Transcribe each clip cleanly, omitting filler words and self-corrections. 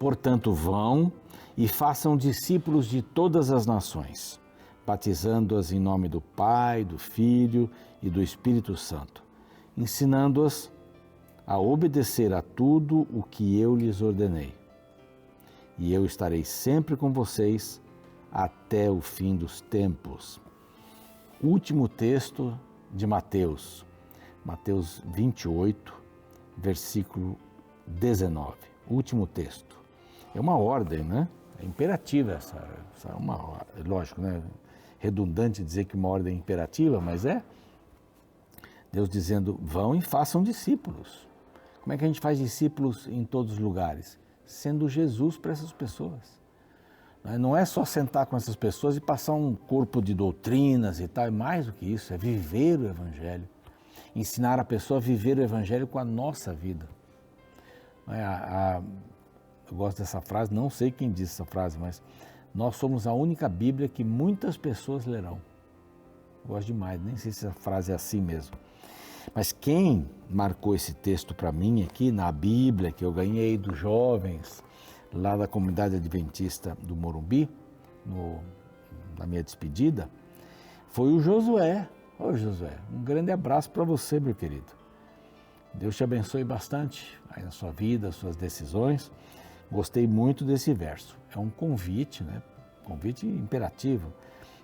Portanto, vão e façam discípulos de todas as nações, batizando-as em nome do Pai, do Filho e do Espírito Santo, ensinando-as a obedecer a tudo o que eu lhes ordenei. E eu estarei sempre com vocês até o fim dos tempos. Último texto de Mateus, Mateus 28, versículo 19. Último texto. É uma ordem, né? É imperativa essa é uma, lógico, né? Redundante dizer que uma ordem é imperativa, mas é Deus dizendo, vão e façam discípulos. Como é que a gente faz discípulos em todos os lugares? Sendo Jesus para essas pessoas. Não é só sentar com essas pessoas e passar um corpo de doutrinas e tal, é mais do que isso, é viver o Evangelho. Ensinar a pessoa a viver o Evangelho com a nossa vida. Eu gosto dessa frase, não sei quem disse essa frase, mas nós somos a única Bíblia que muitas pessoas lerão. Gosto demais, nem sei se essa frase é assim mesmo. Mas quem marcou esse texto para mim aqui na Bíblia, que eu ganhei dos jovens lá da comunidade adventista do Morumbi, na minha despedida, foi o Josué. Ô Josué, um grande abraço para você, meu querido. Deus te abençoe bastante aí na sua vida, suas decisões. Gostei muito desse verso. É um convite, né? Convite imperativo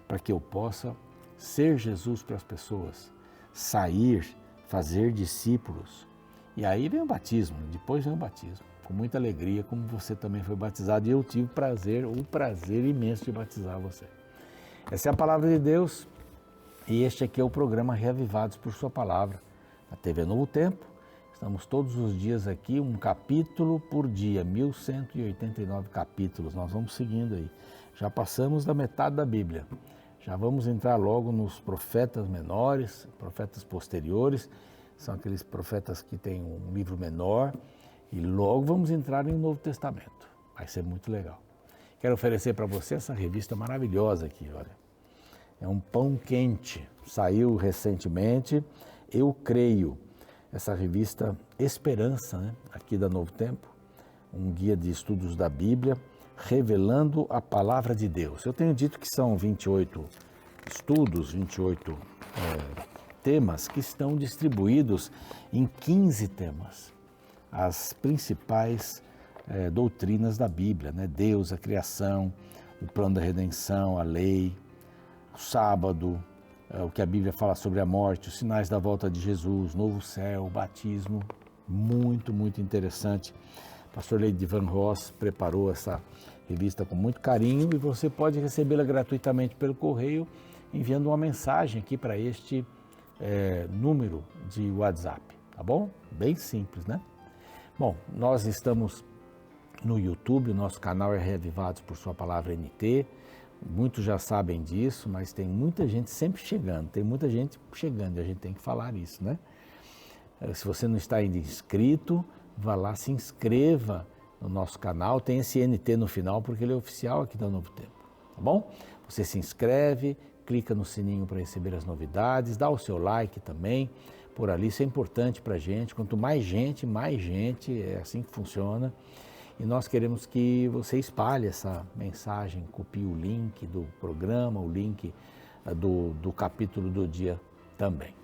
para que eu possa ser Jesus para as pessoas, sair, fazer discípulos. E aí vem o batismo, depois vem o batismo. Com muita alegria, como você também foi batizado, e eu tive o prazer imenso de batizar você. Essa é a palavra de Deus e este aqui é o programa Reavivados por Sua Palavra, na TV Novo Tempo. Estamos todos os dias aqui, um capítulo por dia, 1189 capítulos, nós vamos seguindo aí. Já passamos da metade da Bíblia, já vamos entrar logo nos profetas menores, profetas posteriores, são aqueles profetas que têm um livro menor, e logo vamos entrar no Novo Testamento, vai ser muito legal. Quero oferecer para você essa revista maravilhosa aqui, olha. É um pão quente, saiu recentemente, Eu Creio. Essa revista Esperança, né, aqui da Novo Tempo, um guia de estudos da Bíblia, revelando a palavra de Deus. Eu tenho dito que são 28 estudos, 28 temas que estão distribuídos em 15 temas. As principais doutrinas da Bíblia, né? Deus, a criação, o plano da redenção, a lei, o sábado, o que a Bíblia fala sobre a morte, os sinais da volta de Jesus, novo céu, o batismo, muito, muito interessante. O pastor Leidivan Ross preparou essa revista com muito carinho e você pode recebê-la gratuitamente pelo correio, enviando uma mensagem aqui para este número de WhatsApp, tá bom? Bem simples, né? Bom, nós estamos no YouTube, o nosso canal é Reavivados por Sua Palavra NT. Muitos já sabem disso, mas tem muita gente sempre chegando, e a gente tem que falar isso, né? Se você não está ainda inscrito, vá lá, se inscreva no nosso canal, tem esse NT no final, porque ele é oficial aqui da Novo Tempo, tá bom? Você se inscreve, clica no sininho para receber as novidades, dá o seu like também, por ali, isso é importante para a gente, quanto mais gente, é assim que funciona. E nós queremos que você espalhe essa mensagem, copie o link do programa, o link do capítulo do dia também.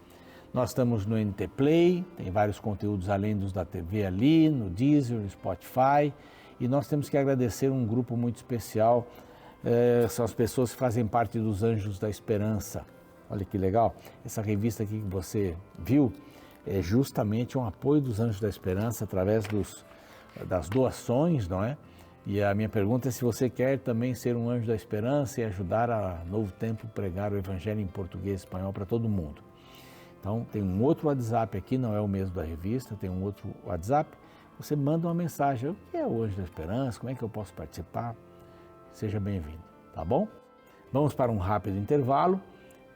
Nós estamos no NT Play, tem vários conteúdos além dos da TV ali, no Deezer, no Spotify. E nós temos que agradecer um grupo muito especial, são as pessoas que fazem parte dos Anjos da Esperança. Olha que legal, essa revista aqui que você viu é justamente um apoio dos Anjos da Esperança através das doações, não é? E a minha pergunta é se você quer também ser um anjo da esperança e ajudar a Novo Tempo pregar o Evangelho em português e espanhol para todo mundo. Então, tem um outro WhatsApp aqui, não é o mesmo da revista, tem um outro WhatsApp. Você manda uma mensagem, o que é o Anjo da Esperança, como é que eu posso participar? Seja bem-vindo, tá bom? Vamos para um rápido intervalo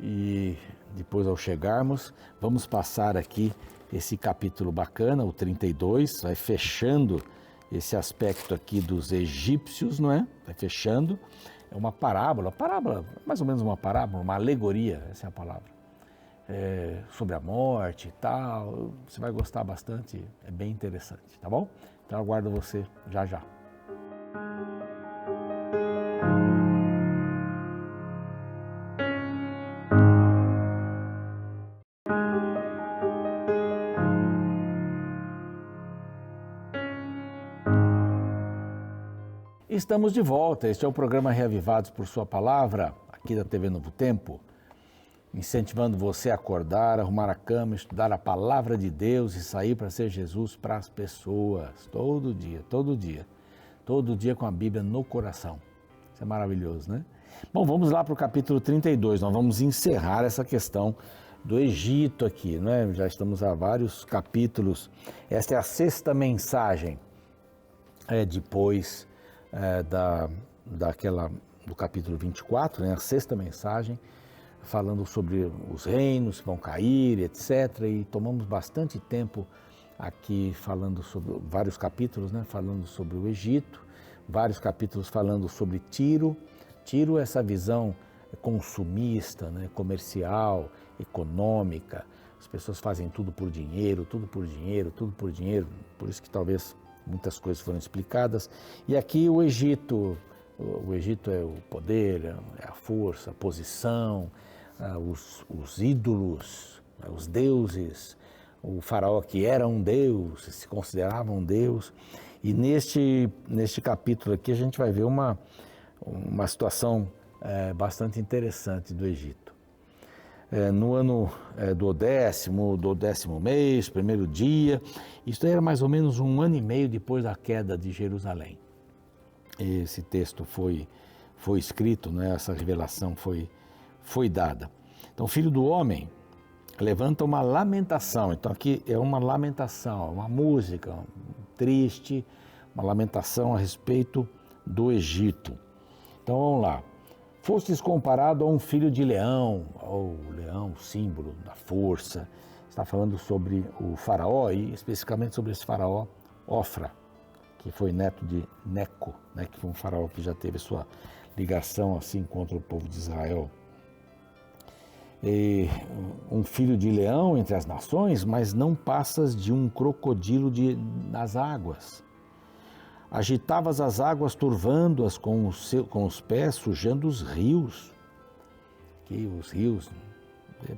e depois, ao chegarmos, vamos passar aqui esse capítulo bacana, o 32, vai fechando esse aspecto aqui dos egípcios, não é? Vai fechando, é uma parábola, mais ou menos uma parábola, uma alegoria, essa é a palavra, sobre a morte e tal, você vai gostar bastante, é bem interessante, tá bom? Então eu aguardo você já já. Estamos de volta, este é o programa Reavivados por Sua Palavra, aqui da TV Novo Tempo, incentivando você a acordar, arrumar a cama, estudar a Palavra de Deus e sair para ser Jesus para as pessoas, todo dia com a Bíblia no coração. Isso é maravilhoso, né? Bom, vamos lá para o capítulo 32, nós vamos encerrar essa questão do Egito aqui, né? Já estamos há vários capítulos, esta é a sexta mensagem, depois do capítulo 24, né, a sexta mensagem, falando sobre os reinos que vão cair, etc. E tomamos bastante tempo aqui falando sobre vários capítulos, né, falando sobre o Egito, vários capítulos falando sobre Tiro. Tiro é essa visão consumista, né, comercial, econômica. As pessoas fazem tudo por dinheiro, por isso que talvez muitas coisas foram explicadas. E aqui o Egito é o poder, é a força, a posição, os ídolos, os deuses, o faraó que era um deus, se considerava um deus. E neste capítulo aqui a gente vai ver uma situação bastante interessante do Egito. No ano do 10º mês, primeiro dia, isso era mais ou menos 1 ano e meio depois da queda de Jerusalém. Esse texto foi escrito, né? Essa revelação foi dada. Então, filho do homem, levanta uma lamentação. Então, aqui é uma lamentação, uma música triste, uma lamentação a respeito do Egito. Então, vamos lá. Fostes comparado a um filho de leão, ou leão, símbolo da força. Está falando sobre o faraó e especificamente sobre esse faraó Ofra, que foi neto de Neco, né, que foi um faraó que já teve sua ligação assim contra o povo de Israel. E um filho de leão entre as nações, mas não passas de um crocodilo nas águas. Agitavas as águas, turvando-as com os pés, sujando os rios. Que os rios,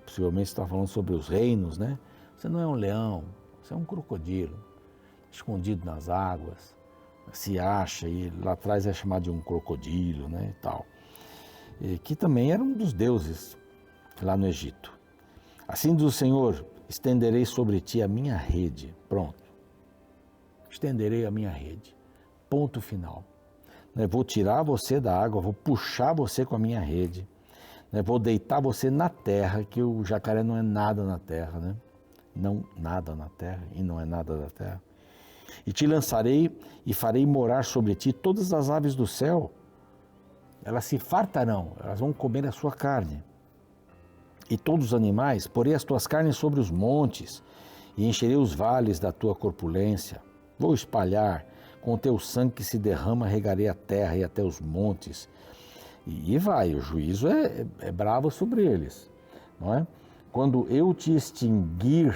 possivelmente está falando sobre os reinos, né? Você não é um leão, você é um crocodilo, escondido nas águas, se acha, e lá atrás é chamado de um crocodilo, né, e tal. E que também era um dos deuses lá no Egito. Assim diz o Senhor, estenderei sobre ti a minha rede. Pronto. Estenderei a minha rede. Ponto final. Vou tirar você da água, vou puxar você com a minha rede. Vou deitar você na terra, que o jacaré não é nada na terra, né? Não nada na terra e não é nada da terra. E te lançarei e farei morar sobre ti todas as aves do céu. Elas se fartarão, elas vão comer a sua carne. E todos os animais, porei as tuas carnes sobre os montes e encherei os vales da tua corpulência. Vou espalhar com o teu sangue que se derrama, regarei a terra e até os montes. E vai, o juízo é bravo sobre eles, não é? Quando eu te extinguir,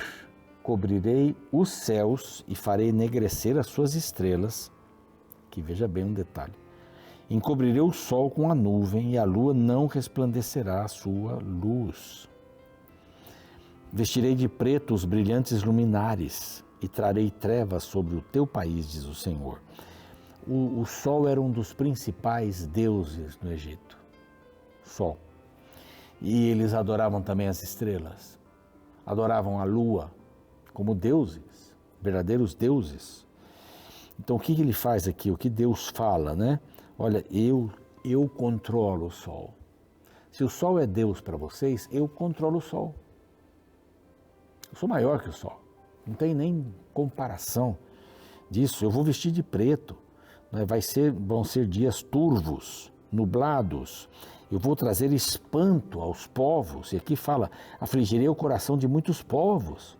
cobrirei os céus e farei enegrecer as suas estrelas, que veja bem um detalhe, encobrirei o sol com a nuvem e a lua não resplandecerá a sua luz. Vestirei de preto os brilhantes luminares e trarei trevas sobre o teu país, diz o Senhor. O sol era um dos principais deuses no Egito, sol. E eles adoravam também as estrelas, adoravam a lua como deuses, verdadeiros deuses. Então o que ele faz aqui? O que Deus fala, né? Olha, eu controlo o sol. Se o sol é Deus para vocês, eu controlo o sol. Eu sou maior que o sol. Não tem nem comparação disso. Eu vou vestir de preto. Né? Vão ser dias turvos, nublados. Eu vou trazer espanto aos povos. E aqui fala, afligirei o coração de muitos povos.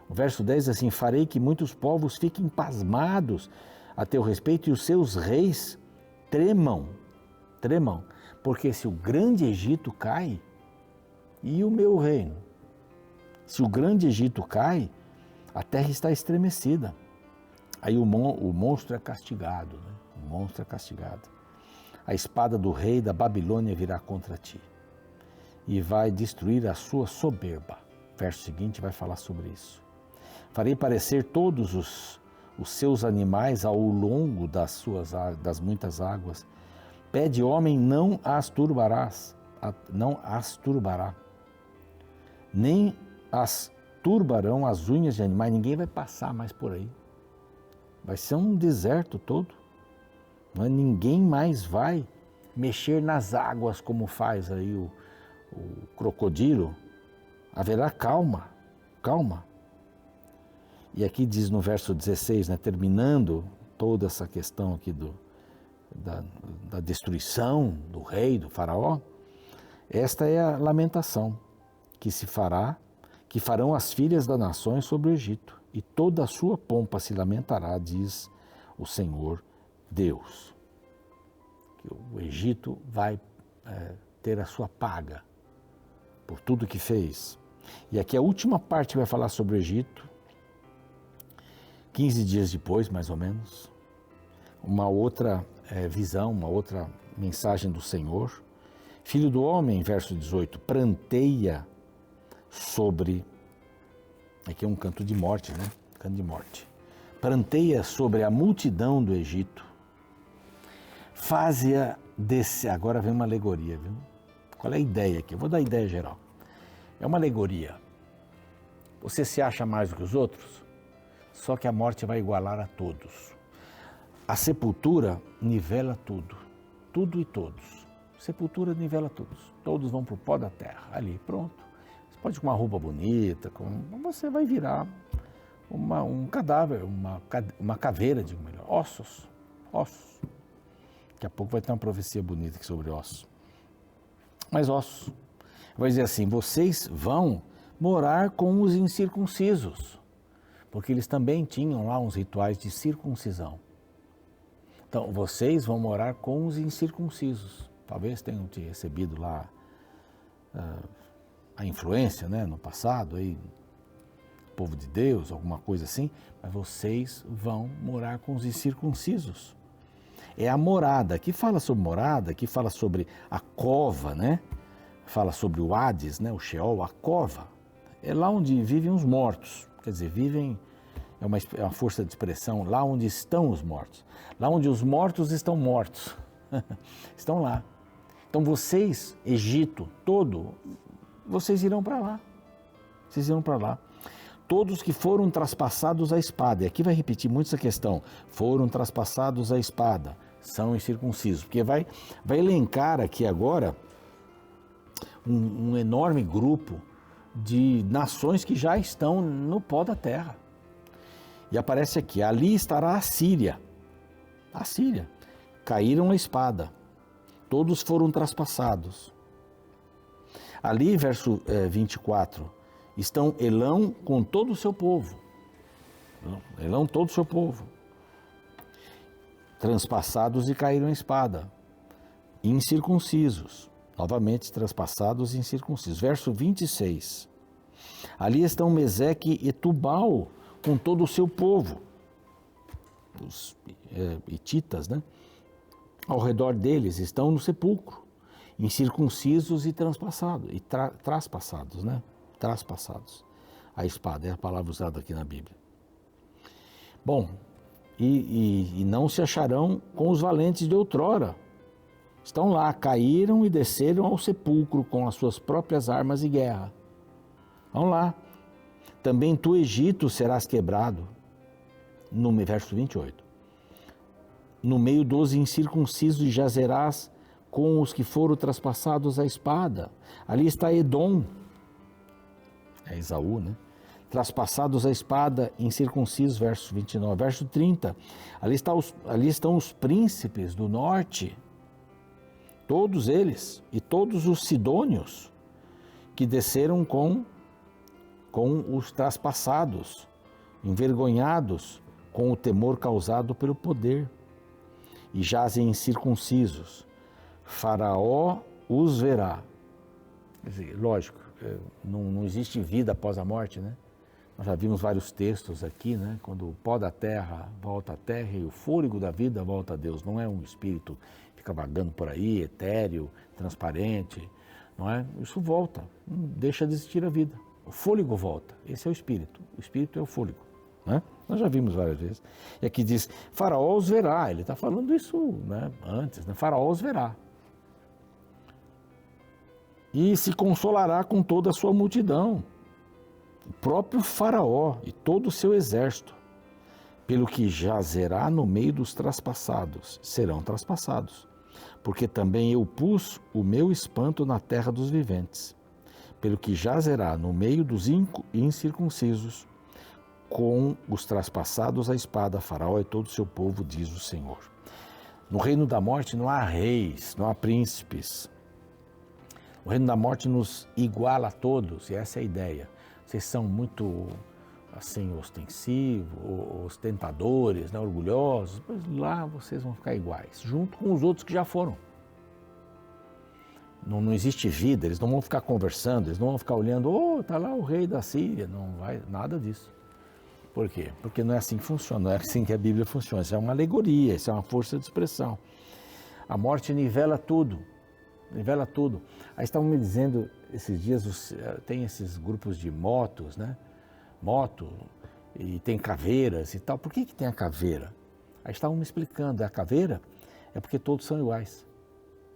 O verso 10 diz assim, farei que muitos povos fiquem pasmados a teu respeito e os seus reis tremam. Porque se o grande Egito cai, e o meu reino? Se o grande Egito cai, a terra está estremecida. Aí o monstro é castigado, né? O monstro é castigado. A espada do rei da Babilônia virá contra ti e vai destruir a sua soberba. Verso seguinte vai falar sobre isso. Farei parecer todos os seus animais ao longo das muitas águas. Pé de homem não as turbará, nem as turbarão as unhas de animais, ninguém vai passar mais por aí. Vai ser um deserto todo. Não é? Ninguém mais vai mexer nas águas como faz aí o crocodilo. Haverá calma. E aqui diz no verso 16, né, terminando toda essa questão aqui da destruição do rei, do faraó, esta é a lamentação que farão as filhas das nações sobre o Egito, e toda a sua pompa se lamentará, diz o Senhor Deus. Que o Egito vai ter a sua paga por tudo que fez. E aqui a última parte vai falar sobre o Egito, 15 dias depois, mais ou menos, uma outra visão, uma outra mensagem do Senhor. Filho do homem, verso 18, pranteia sobre, aqui é um canto de morte, né? Canto de morte. Pranteia sobre a multidão do Egito, faze-a descer. Agora vem uma alegoria, viu? Qual é a ideia aqui? Eu vou dar a ideia geral. É uma alegoria. Você se acha mais do que os outros? Só que a morte vai igualar a todos. A sepultura nivela tudo, tudo e todos. Sepultura nivela todos. Todos vão para o pó da terra, ali, pronto. Você pode ir com uma roupa bonita, você vai virar um cadáver, uma caveira, digo melhor, ossos. Daqui a pouco vai ter uma profecia bonita aqui sobre ossos. Mas ossos. Vai dizer assim, vocês vão morar com os incircuncisos, porque eles também tinham lá uns rituais de circuncisão. Então, vocês vão morar com os incircuncisos. Talvez tenham te recebido lá a influência, né, no passado, aí, povo de Deus, alguma coisa assim, mas vocês vão morar com os incircuncisos. É a morada. Aqui fala sobre morada, aqui fala sobre a cova, né? Fala sobre o Hades, né, o Sheol, a cova. É lá onde vivem os mortos. Quer dizer, vivem, é uma força de expressão, lá onde estão os mortos. Lá onde os mortos estão mortos. Estão lá. Então vocês, Egito todo, vocês irão para lá. Vocês irão para lá. Todos que foram traspassados à espada. E aqui vai repetir muito essa questão. Foram traspassados à espada. São incircuncisos. Porque vai elencar aqui agora um enorme grupo de nações que já estão no pó da terra. E aparece aqui, ali estará a Síria. A Síria. Caíram a espada. Todos foram traspassados. Ali, verso 24, estão Elão com todo o seu povo. Elão, todo o seu povo. Transpassados e caíram a espada. Incircuncisos. Novamente, transpassados e incircuncisos. Verso 26. Ali estão Meseque e Tubal com todo o seu povo. Os hititas, né? Ao redor deles estão no sepulcro, incircuncisos e transpassados, e traspassados, né? Traspassados. A espada é a palavra usada aqui na Bíblia. Bom, e não se acharão com os valentes de outrora. Estão lá, caíram e desceram ao sepulcro com as suas próprias armas de guerra. Vão lá. Também tu, Egito, serás quebrado. No verso 28. No meio dos incircuncisos jazerás com os que foram traspassados à espada. Ali está Edom. É Esaú, né? Traspassados à espada, incircuncisos, verso 29. Verso 30. Ali estão os príncipes do norte. Todos eles e todos os sidônios que desceram com os traspassados, envergonhados com o temor causado pelo poder, e jazem incircuncisos. Faraó os verá. Quer dizer, lógico, não existe vida após a morte, né? Nós já vimos vários textos aqui, né? Quando o pó da terra volta à terra e o fôlego da vida volta a Deus. Não é um espírito que fica vagando por aí, etéreo, transparente, não é? Isso volta, não deixa de existir a vida. O fôlego volta, esse é o espírito é o fôlego, né? Nós já vimos várias vezes. E aqui diz, Faraó os verá, ele está falando isso, né, antes, né? Faraó os verá. E se consolará com toda a sua multidão, o próprio Faraó e todo o seu exército, pelo que jazerá no meio dos traspassados, serão traspassados, porque também eu pus o meu espanto na terra dos viventes, pelo que jazerá no meio dos incircuncisos, com os traspassados à espada, Faraó e todo o seu povo, diz o Senhor. No reino da morte não há reis, não há príncipes. O reino da morte nos iguala a todos, e essa é a ideia. Vocês são muito, assim, ostensivos, ostentadores, né, orgulhosos, mas lá vocês vão ficar iguais, junto com os outros que já foram. Não existe vida, eles não vão ficar conversando, eles não vão ficar olhando, está lá o rei da Síria, não vai, nada disso. Por quê? Porque não é assim que funciona, não é assim que a Bíblia funciona, isso é uma alegoria, isso é uma força de expressão. A morte nivela tudo. Nivela tudo. Aí estavam me dizendo, esses dias, tem esses grupos de motos, né? Moto, e tem caveiras e tal. Por que tem a caveira? Aí estavam me explicando, a caveira é porque todos são iguais.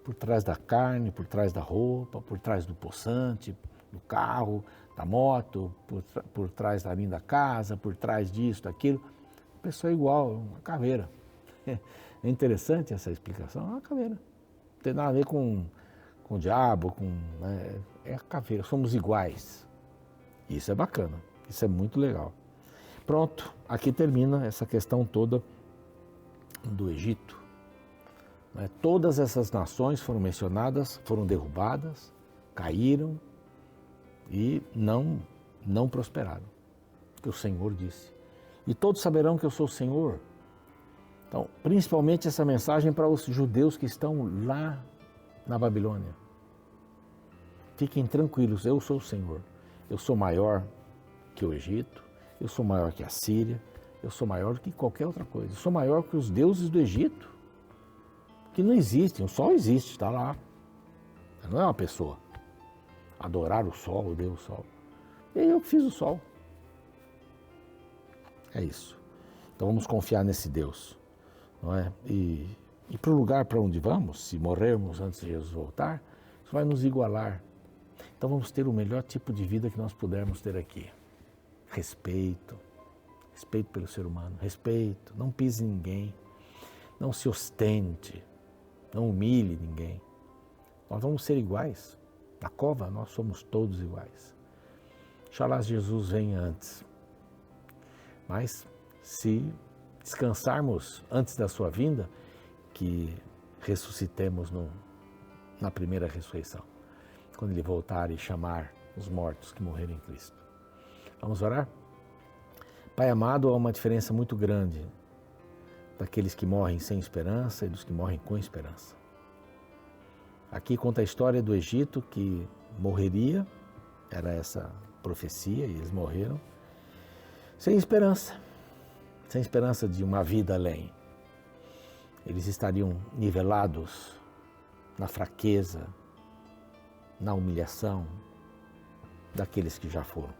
Por trás da carne, por trás da roupa, por trás do poçante, do carro, da moto, por trás da linda casa, por trás disso, daquilo. A pessoa é igual, uma caveira. É interessante essa explicação, é uma caveira. Não tem nada a ver com o diabo, né? É a caveira, somos iguais. Isso é bacana, isso é muito legal. Pronto, aqui termina essa questão toda do Egito. Né? Todas essas nações foram mencionadas, foram derrubadas, caíram e não prosperaram, que o Senhor disse. E todos saberão que eu sou o Senhor. Então, principalmente essa mensagem para os judeus que estão lá na Babilônia. Fiquem tranquilos, eu sou o Senhor. Eu sou maior que o Egito, eu sou maior que a Síria, eu sou maior do que qualquer outra coisa. Eu sou maior que os deuses do Egito, que não existem, o sol existe, está lá. Não é uma pessoa. Adorar o sol, o Deus Sol. E eu que fiz o sol. É isso. Então vamos confiar nesse Deus, não é? E para o lugar para onde vamos, se morrermos antes de Jesus voltar, isso vai nos igualar. Então vamos ter o melhor tipo de vida que nós pudermos ter aqui. Respeito pelo ser humano, respeito, não pise ninguém, não se ostente, não humilhe ninguém. Nós vamos ser iguais. Na cova nós somos todos iguais. Oxalá Jesus venha antes. Mas se descansarmos antes da sua vinda, que ressuscitemos na primeira ressurreição, quando Ele voltar e chamar os mortos que morreram em Cristo. Vamos orar? Pai amado, há uma diferença muito grande daqueles que morrem sem esperança e dos que morrem com esperança. Aqui conta a história do Egito que morreria, era essa profecia, e eles morreram sem esperança de uma vida além. Eles estariam nivelados na fraqueza, na humilhação daqueles que já foram.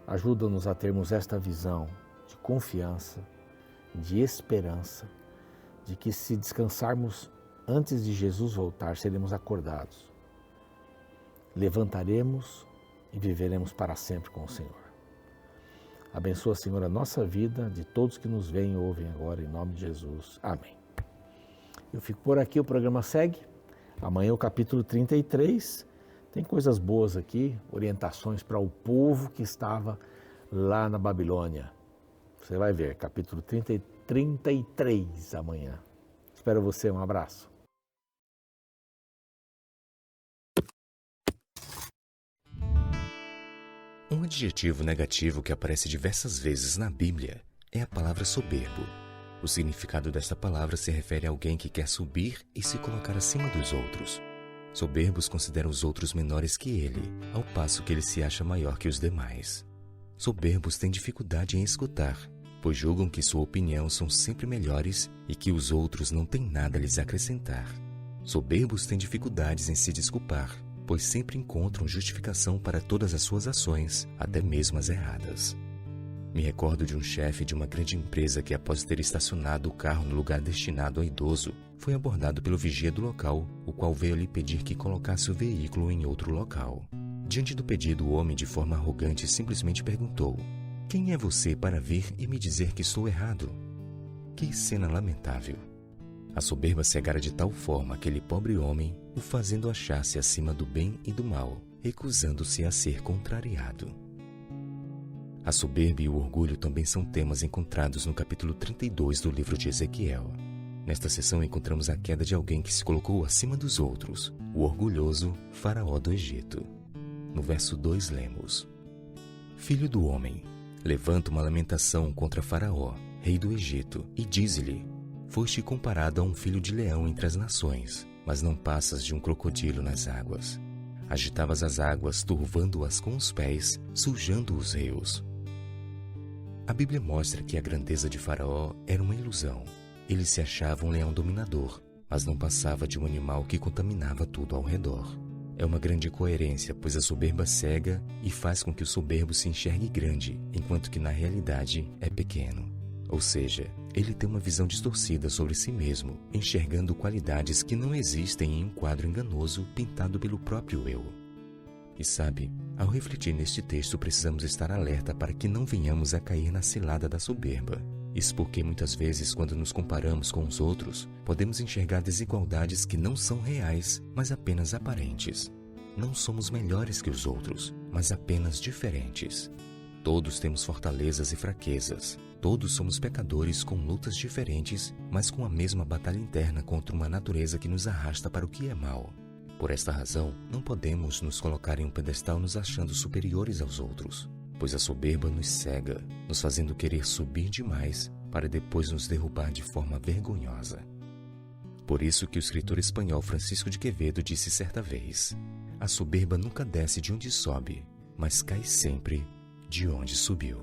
Ajuda-nos a termos esta visão de confiança, de esperança, de que se descansarmos antes de Jesus voltar, seremos acordados. Levantaremos e viveremos para sempre com o Senhor. Abençoa, Senhor, a nossa vida, de todos que nos veem e ouvem agora, em nome de Jesus. Amém. Eu fico por aqui, o programa segue. Amanhã o capítulo 33. Tem coisas boas aqui, orientações para o povo que estava lá na Babilônia. Você vai ver, capítulo 33 amanhã. Espero você, um abraço. Um adjetivo negativo que aparece diversas vezes na Bíblia é a palavra soberbo. O significado desta palavra se refere a alguém que quer subir e se colocar acima dos outros. Soberbos consideram os outros menores que ele, ao passo que ele se acha maior que os demais. Soberbos têm dificuldade em escutar, pois julgam que sua opinião são sempre melhores e que os outros não têm nada a lhes acrescentar. Soberbos têm dificuldades em se desculpar, pois sempre encontram justificação para todas as suas ações, até mesmo as erradas. Me recordo de um chefe de uma grande empresa que, após ter estacionado o carro no lugar destinado a idoso, foi abordado pelo vigia do local, o qual veio lhe pedir que colocasse o veículo em outro local. Diante do pedido, o homem, de forma arrogante, simplesmente perguntou: "Quem é você para vir e me dizer que estou errado?" Que cena lamentável! A soberba cegara de tal forma aquele pobre homem, o fazendo achar-se acima do bem e do mal, recusando-se a ser contrariado. A soberba e o orgulho também são temas encontrados no capítulo 32 do livro de Ezequiel. Nesta seção encontramos a queda de alguém que se colocou acima dos outros, o orgulhoso Faraó do Egito. No verso 2 lemos: "Filho do homem, levanta uma lamentação contra Faraó, rei do Egito, e dize-lhe: foste comparado a um filho de leão entre as nações, mas não passas de um crocodilo nas águas. Agitavas as águas, turvando-as com os pés, sujando os rios." A Bíblia mostra que a grandeza de Faraó era uma ilusão. Ele se achava um leão dominador, mas não passava de um animal que contaminava tudo ao redor. É uma grande incoerência, pois a soberba cega e faz com que o soberbo se enxergue grande, enquanto que na realidade é pequeno. Ou seja, ele tem uma visão distorcida sobre si mesmo, enxergando qualidades que não existem em um quadro enganoso pintado pelo próprio eu. E sabe, ao refletir neste texto, precisamos estar alerta para que não venhamos a cair na cilada da soberba. Isso porque muitas vezes, quando nos comparamos com os outros, podemos enxergar desigualdades que não são reais, mas apenas aparentes. Não somos melhores que os outros, mas apenas diferentes. Todos temos fortalezas e fraquezas. Todos somos pecadores com lutas diferentes, mas com a mesma batalha interna contra uma natureza que nos arrasta para o que é mal. Por esta razão, não podemos nos colocar em um pedestal nos achando superiores aos outros, pois a soberba nos cega, nos fazendo querer subir demais para depois nos derrubar de forma vergonhosa. Por isso que o escritor espanhol Francisco de Quevedo disse certa vez: "A soberba nunca desce de onde sobe, mas cai sempre de onde subiu."